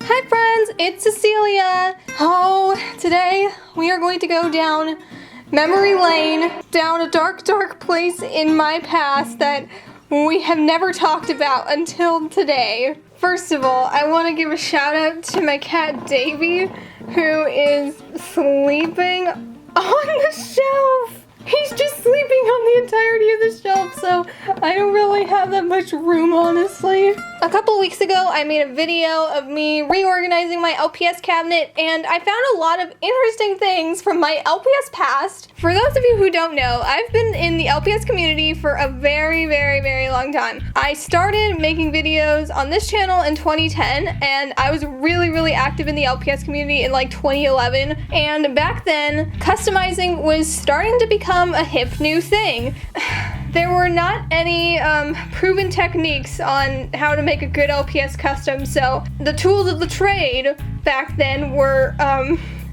Hi friends, it's Cecilia. Oh, today we are going to go down memory lane, down a dark, dark place in my past that we have never talked about until today. First of all, I want to give a shout out to my cat Davy, who is sleeping on the shelf. He's just sleeping on the entirety of the shelf, so I don't really have that much room, honestly. A couple weeks ago, I made a video of me reorganizing my LPS cabinet, and I found a lot of interesting things from my LPS past. For those of you who don't know, I've been in the LPS community for a very, very, very long time. I started making videos on this channel in 2010, and I was really, really active in the LPS community in like 2011, and back then, customizing was starting to become a hip new thing. There were not any proven techniques on how to make a good LPS custom, so the tools of the trade back then were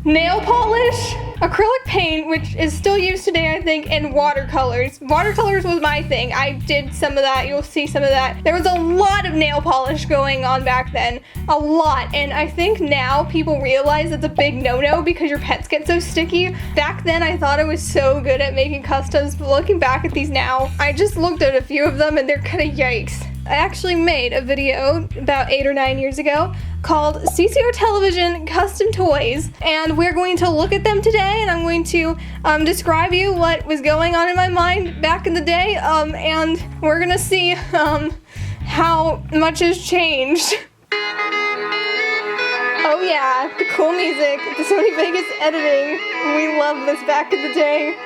nail polish, acrylic paint, which is still used today, I think, and watercolors. Watercolors was my thing. I did some of that. You'll see some of that. There was a lot of nail polish going on back then. A lot. And I think now people realize it's a big no-no because your pets get so sticky. Back then, I thought I was so good at making customs, but looking back at these now, I just looked at a few of them and they're kind of yikes. I actually made a video about 8 or 9 years ago called ccrtelevision Custom Toys, and we're going to look at them today, and I'm going to describe you what was going on in my mind back in the day, and we're gonna see how much has changed. Oh yeah, the cool music, the Sony Vegas editing, we love this back in the day.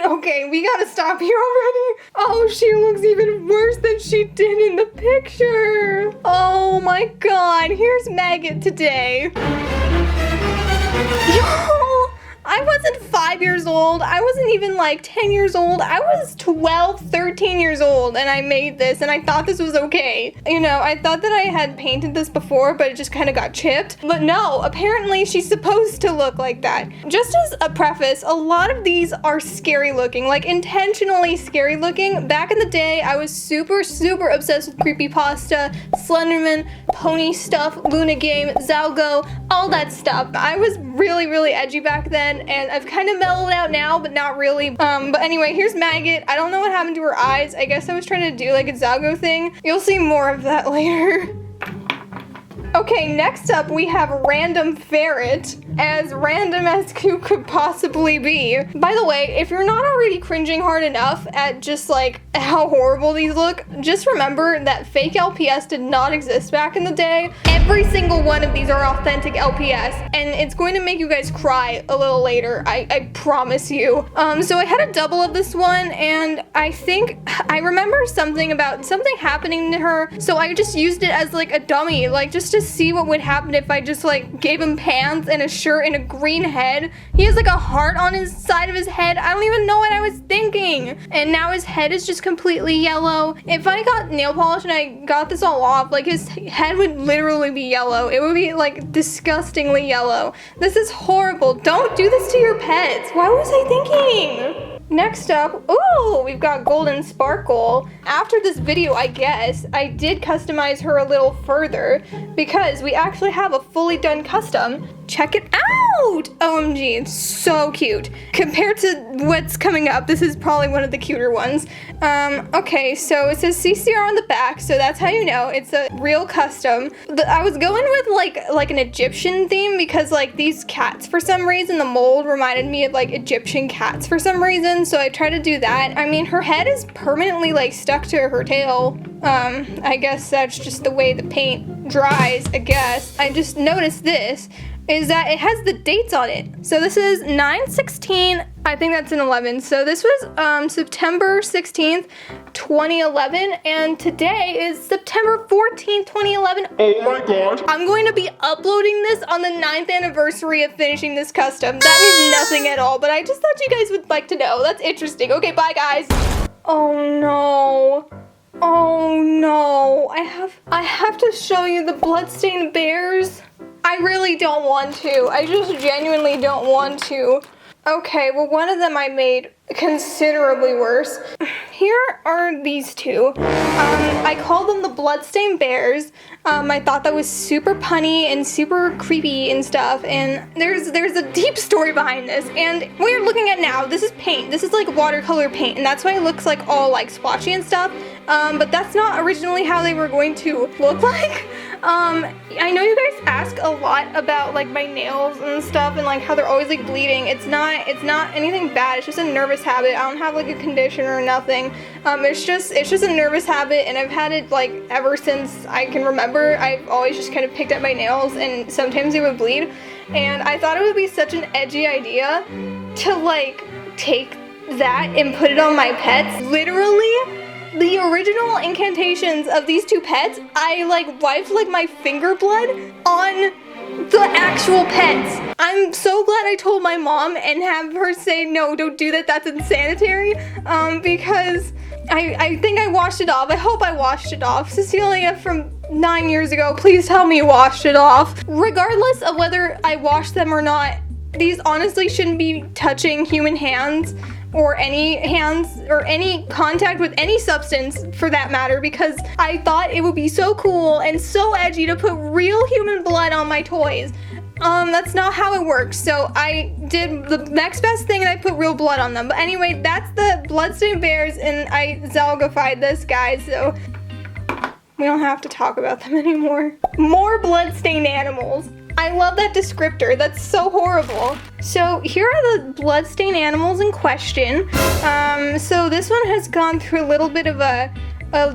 Okay, we gotta stop here already. Oh, she looks even worse than she did in the picture. Oh my god, here's Maggot today. Yo, I wasn't 5 years old. I wasn't even like 10 years old. I was 12, 13 years old, and I made this, and I thought this was okay. You know, I thought that I had painted this before, but it just kind of got chipped. But no, apparently she's supposed to look like that. Just as a preface, a lot of these are scary looking, like intentionally scary looking. Back in the day, I was super, super obsessed with creepypasta, Slenderman, pony stuff, Luna Game, Zalgo, all that stuff. I was really, really edgy back then, and I've kind of mellowed out now, but not really. But anyway, here's Maggot. I don't know what happened to her eyes. I guess I was trying to do like a Zalgo thing. You'll see more of that later. Okay, next up we have Random Ferret, as random as you could possibly be. By the way, if you're not already cringing hard enough at just like how horrible these look, just remember that fake LPS did not exist back in the day. Every single one of these are authentic LPS, and it's going to make you guys cry a little later, I promise you. So I had a double of this one, and I think I remember something happening to her, so I just used it as like a dummy, like just to see what would happen if I just like gave him pants and a shirt and a green head. He has like a heart on his side of his head. I don't even know what I was thinking. And now his head is just completely yellow. If I got nail polish and I got this all off, like his head would literally be yellow. It would be like disgustingly yellow. This is horrible. Don't do this to your pets. What was I thinking? Next up, ooh, we've got Golden Sparkle. After this video, I guess, I did customize her a little further because we actually have a fully done custom. Check it out! OMG, it's so cute. Compared to what's coming up, this is probably one of the cuter ones. Okay, so it says CCR on the back, so that's how you know it's a real custom. I was going with like an Egyptian theme because like these cats, for some reason, the mold reminded me of like Egyptian cats for some reason, so I tried to do that. I mean, her head is permanently like stuck to her tail. I guess that's just the way the paint dries, I guess. I just noticed this, is that it has the dates on it. So this is 9/16, I think that's an 11. So this was September 16th, 2011, and today is September 14th, 2011. Oh my god. I'm going to be uploading this on the 9th anniversary of finishing this custom. That means nothing at all, but I just thought you guys would like to know. That's interesting. Okay, bye guys. Oh no. Oh no. I have to show you the bloodstained bears. I really don't want to. I just genuinely don't want to. Okay, well one of them I made considerably worse. here are these two. I call them the bloodstained bears. I thought that was super punny and super creepy and stuff, and there's a deep story behind this. And what you're looking at now, this is paint. This is like watercolor paint, and that's why it looks like all like splotchy and stuff. But that's not originally how they were going to look like. I know you guys ask a lot about like my nails and stuff and like how they're always like bleeding. It's not anything bad. It's just a nervous habit. I don't have like a condition or nothing. It's just a nervous habit, and I've had it like ever since I can remember. I've always just kind of picked at my nails, and sometimes they would bleed. And I thought it would be such an edgy idea to like take that and put it on my pets. Literally, the original incantations of these two pets, I like wiped like my finger blood on the actual pets. I'm so glad I told my mom and have her say, no, don't do that, that's insanitary, because I think I washed it off. I hope I washed it off. Cecilia from 9 years ago, please tell me you washed it off. Regardless of whether I washed them or not, these honestly shouldn't be touching human hands or any contact with any substance for that matter, because I thought it would be so cool and so edgy to put real human blood on my toys. That's not how it works. So I did the next best thing and I put real blood on them. But anyway, that's the bloodstained bears, and I Zalgified this, guys, so we don't have to talk about them anymore. More bloodstained animals. I love that descriptor. That's so horrible. So here are the bloodstained animals in question. So this one has gone through a little bit of a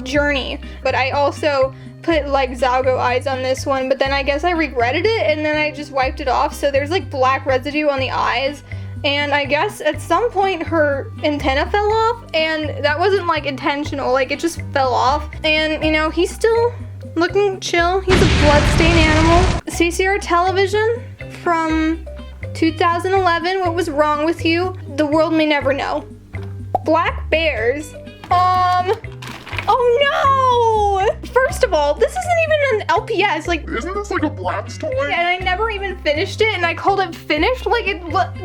journey, but I also put like Zalgo eyes on this one, but then I guess I regretted it and then I just wiped it off. So there's like black residue on the eyes, and I guess at some point her antenna fell off, and that wasn't like intentional, like it just fell off. And you know, he's still looking chill. He's a bloodstained animal. ccrtelevision from 2011. What was wrong with you? The world may never know. Black bears. Oh no! First of all, this isn't even an LPS. Like, isn't this like a Blabs toy? And I never even finished it, and I called it finished. Like,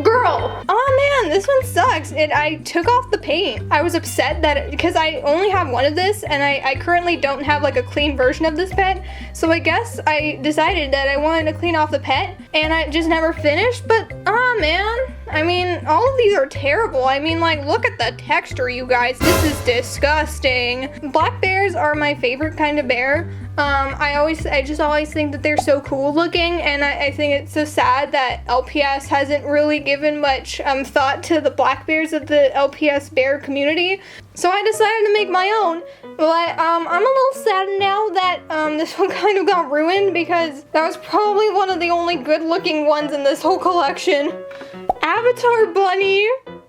girl. Oh man, this one sucks. I took off the paint. I was upset that because I only have one of this, and I currently don't have like a clean version of this pet. So I guess I decided that I wanted to clean off the pet, and I just never finished. But oh man. I mean, all of these are terrible. I mean, like, look at the texture, you guys. This is disgusting. Black bears are my favorite kind of bear. I just always think that they're so cool looking, and I think it's so sad that LPS hasn't really given much thought to the black bears of the LPS bear community. So I decided to make my own. But I'm a little sad now that this one kind of got ruined, because that was probably one of the only good looking ones in this whole collection. Avatar Bunny.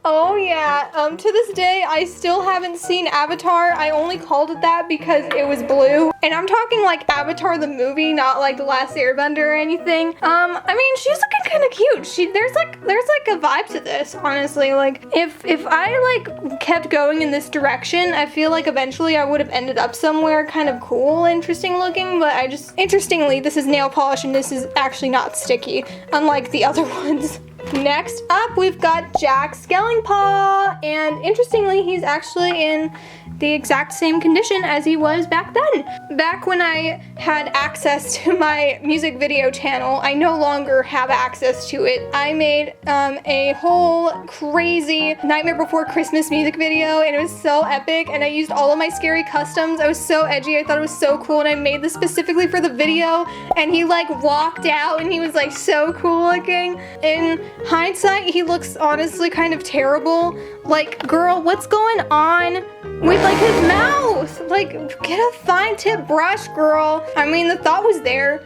Oh yeah, to this day, I still haven't seen Avatar. I only called it that because it was blue. And I'm talking like Avatar the movie, not like The Last Airbender or anything. I mean, she's looking kind of cute. There's like a vibe to this, honestly. Like, if I like kept going in this direction, I feel like eventually I would have ended up somewhere kind of cool, interesting looking, but interestingly, this is nail polish and this is actually not sticky, unlike the other ones. Next up, we've got Jack Skellingpaw, and interestingly, he's actually in the exact same condition as he was back then. Back when I had access to my music video channel, I no longer have access to it. I made a whole crazy Nightmare Before Christmas music video, and it was so epic, and I used all of my scary customs. I was so edgy, I thought it was so cool, and I made this specifically for the video, and he like walked out, and he was like so cool looking. In hindsight, he looks honestly kind of terrible. Like, girl, what's going on with like his mouth? Like, get a fine tip brush, girl. I mean, the thought was there,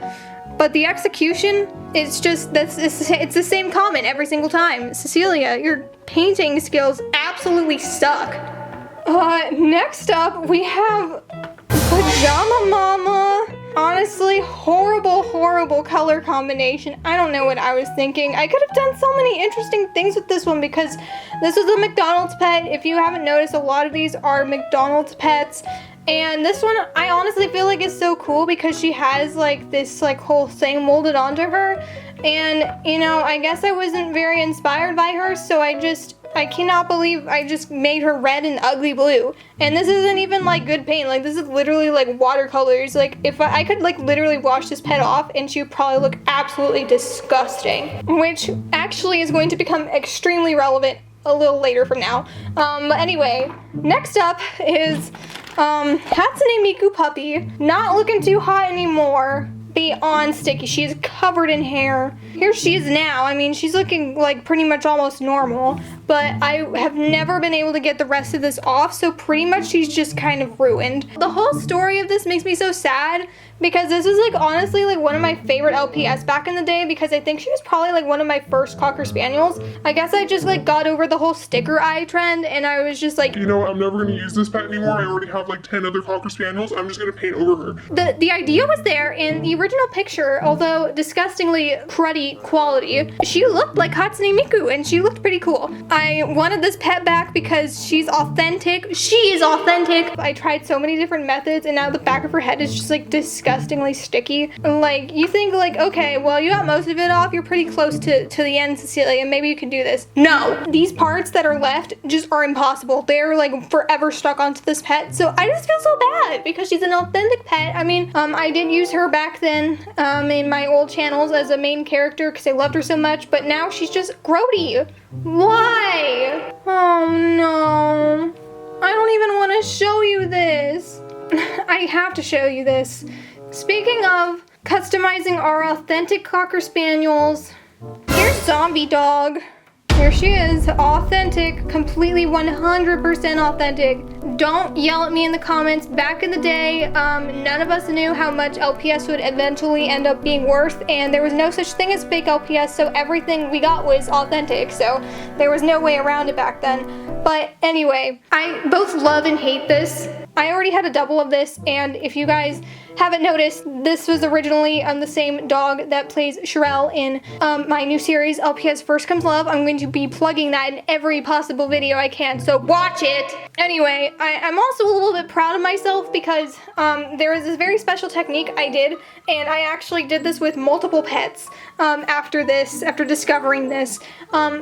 but the execution, it's the same comment every single time. Cecilia, your painting skills absolutely suck. Next up, we have Pajama Mama. Honestly, horrible color combination. I don't know what I was thinking. I could have done so many interesting things with this one because this was a McDonald's pet. If you haven't noticed, a lot of these are McDonald's pets. And this one, I honestly feel like is so cool because she has like this like whole thing molded onto her. And, you know, I guess I wasn't very inspired by her, so I just I cannot believe I just made her red and ugly blue. And this isn't even like good paint. Like this is literally like watercolors. Like if I could like literally wash this pet off and she would probably look absolutely disgusting. Which actually is going to become extremely relevant a little later from now. But anyway, next up is Hatsune Miku puppy. Not looking too hot anymore. Beyond sticky. She's covered in hair. Here she is now. I mean, she's looking like pretty much almost normal, but I have never been able to get the rest of this off, so pretty much she's just kind of ruined. The whole story of this makes me so sad because this was like honestly like one of my favorite LPS back in the day because I think she was probably like one of my first Cocker Spaniels. I guess I just like got over the whole sticker eye trend and I was just like, you know, I'm never gonna use this pet anymore. I already have like 10 other Cocker Spaniels. I'm just gonna paint over her. The idea was there in the original picture, although disgustingly cruddy quality. She looked like Hatsune Miku and she looked pretty cool. I wanted this pet back because she's authentic. She is authentic. I tried so many different methods and now the back of her head is just like disgustingly sticky. Like you think like, okay, well you got most of it off. You're pretty close to the end, Cecilia. Maybe you can do this. No, these parts that are left just are impossible. They're like forever stuck onto this pet. So I just feel so bad because she's an authentic pet. I mean, I did use her back then in my old channels as a main character because I loved her so much, but now she's just grody. Why? Oh no. I don't even want to show you this. I have to show you this. Speaking of customizing our authentic Cocker Spaniels, here's Zombie Dog. Here she is, authentic, completely 100% authentic. Don't yell at me in the comments. Back in the day, none of us knew how much LPS would eventually end up being worth, and there was no such thing as fake LPS, so everything we got was authentic, so there was no way around it back then. But anyway, I both love and hate this. I already had a double of this, and if you guys haven't noticed, this was originally the same dog that plays Sherelle in my new series, LPS First Comes Love. I'm going to be plugging that in every possible video I can, so watch it! Anyway, I'm also a little bit proud of myself because there was this very special technique I did, and I actually did this with multiple pets after discovering this.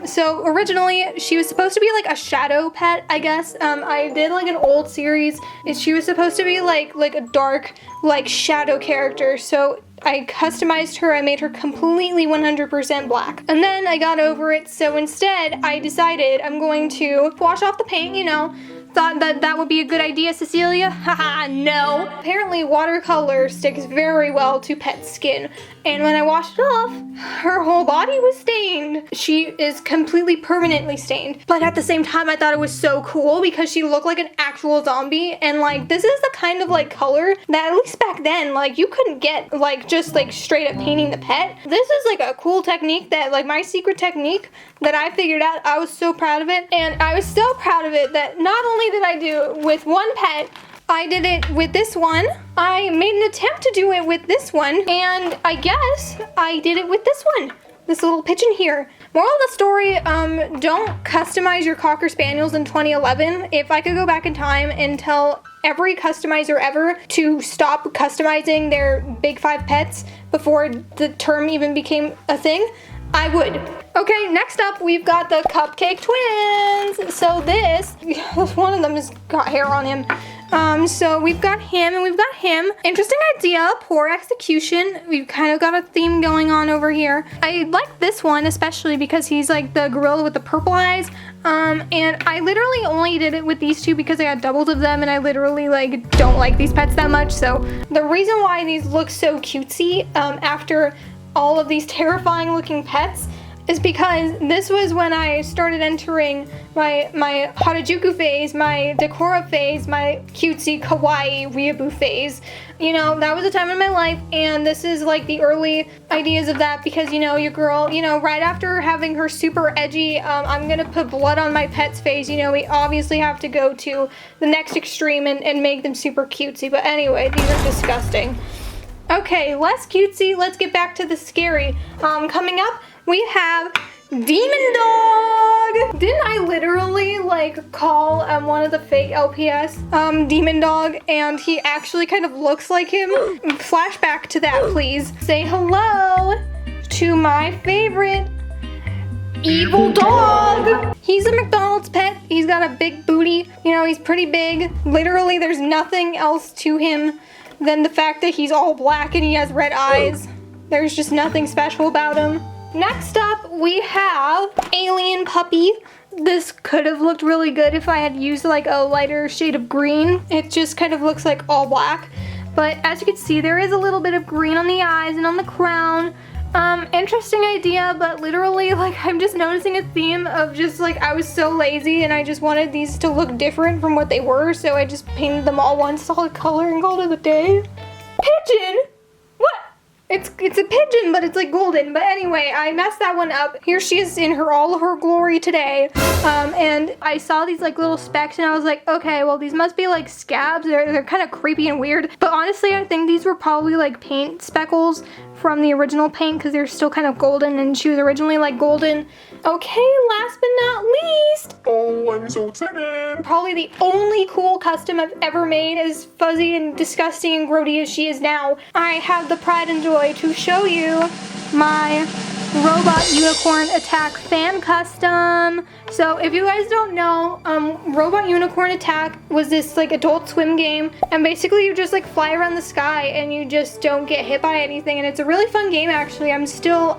So originally, she was supposed to be like a shadow pet, I guess. I did like an old series, and she was supposed to be like a dark, like shadow character, so I customized her. I made her completely 100% black. And then I got over it, so instead I decided I'm going to wash off the paint, you know. Thought that would be a good idea, Cecilia? Haha, no. Apparently watercolor sticks very well to pet skin, and when I washed it off, her whole body was stained. She is completely permanently stained. But at the same time, I thought it was so cool because she looked like an actual zombie, and like this is the kind of like color that at least back then, like you couldn't get like just like straight up painting the pet. This is like a cool technique that like my secret technique that I figured out. I was so proud of it, and I was so proud of it that not only did I do it with one pet, I did it with this one. I made an attempt to do it with this one, and I guess I did it with this one. This little pigeon here. Moral of the story, don't customize your Cocker Spaniels in 2011. If I could go back in time and tell every customizer ever to stop customizing their big five pets before the term even became a thing, I would. Okay, next up we've got the Cupcake Twins. So this, one of them has got hair on him. So we've got him and we've got him. Interesting idea, poor execution. We've kind of got a theme going on over here. I like this one especially because he's like the gorilla with the purple eyes. And I literally only did it with these two because I got doubles of them and I literally like don't like these pets that much. So the reason why these look so cutesy after all of these terrifying looking pets is because this was when I started entering my Harajuku phase, my Decora phase, my cutesy kawaii weeaboo phase. You know, that was a time in my life, and this is like the early ideas of that because, you know, your girl, you know, right after having her super edgy, I'm gonna put blood on my pet's face, you know, we obviously have to go to the next extreme and make them super cutesy. But anyway, these are disgusting. Okay, less cutesy, let's get back to the scary. Coming up, we have Demon Dog! Didn't I literally like call one of the fake LPS Demon Dog, and he actually kind of looks like him? Flashback to that, please. Say hello to my favorite evil dog. He's a McDonald's pet. He's got a big booty. You know, he's pretty big. Literally, there's nothing else to him than the fact that he's all black and he has red eyes. There's just nothing special about him. Next up, we have Alien Puppy. This could have looked really good if I had used like a lighter shade of green. It just kind of looks like all black. But as you can see, there is a little bit of green on the eyes and on the crown. Interesting idea, but literally, like, I'm just noticing a theme of just, like, I was so lazy and I just wanted these to look different from what they were, so I just painted them all one solid color and called it a day. Pigeon? What? It's a pigeon, but it's, like, golden. But anyway, I messed that one up. Here she is in all of her glory today. And I saw these, like, little specks, and I was like, okay, well, these must be, like, scabs. They're kind of creepy and weird. But honestly, I think these were probably, like, paint speckles from the original paint because they're still kind of golden, and she was originally like golden. Okay, last but not least. Oh, I'm so excited. Probably the only cool custom I've ever made, as fuzzy and disgusting and grody as she is now. I have the pride and joy to show you my Robot Unicorn Attack fan custom. So if you guys don't know, Robot Unicorn Attack was this like Adult Swim game, and basically you just like fly around the sky and you just don't get hit by anything, and it's a really fun game actually. I'm still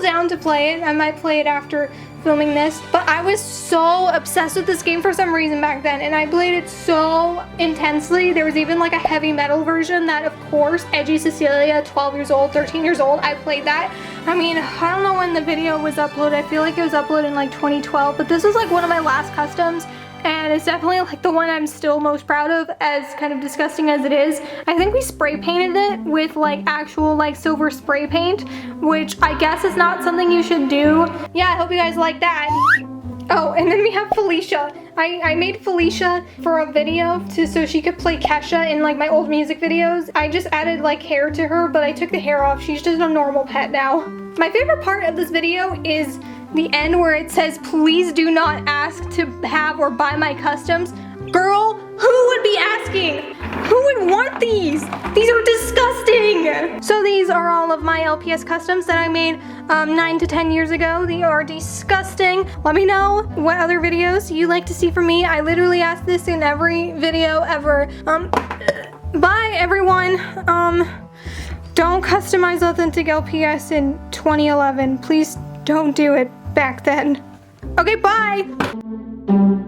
down to play it. I might play it after filming this, but I was so obsessed with this game for some reason back then, and I played it so intensely. There was even like a heavy metal version that, of course, Edgy Cecilia, 12 years old, 13 years old, I played that. I mean, I don't know when the video was uploaded. I feel like it was uploaded in like 2012, but this was like one of my last customs, and it's definitely like the one I'm still most proud of, as kind of disgusting as it is. I think we spray painted it with like actual like silver spray paint, which I guess is not something you should do. Yeah, I hope you guys like that. Oh, and then we have Felicia. I made Felicia for a video so she could play Kesha in like my old music videos. I just added like hair to her, but I took the hair off. She's just a normal pet now. My favorite part of this video is the end where it says, please do not ask to have or buy my customs. Girl, who would be asking? Who would want these? These are disgusting. So these are all of my LPS customs that I made 9 to 10 years ago. They are disgusting. Let me know what other videos you like to see from me. I literally ask this in every video ever. Bye everyone. Don't customize authentic LPS in 2011. Please don't do it back then. Okay, bye.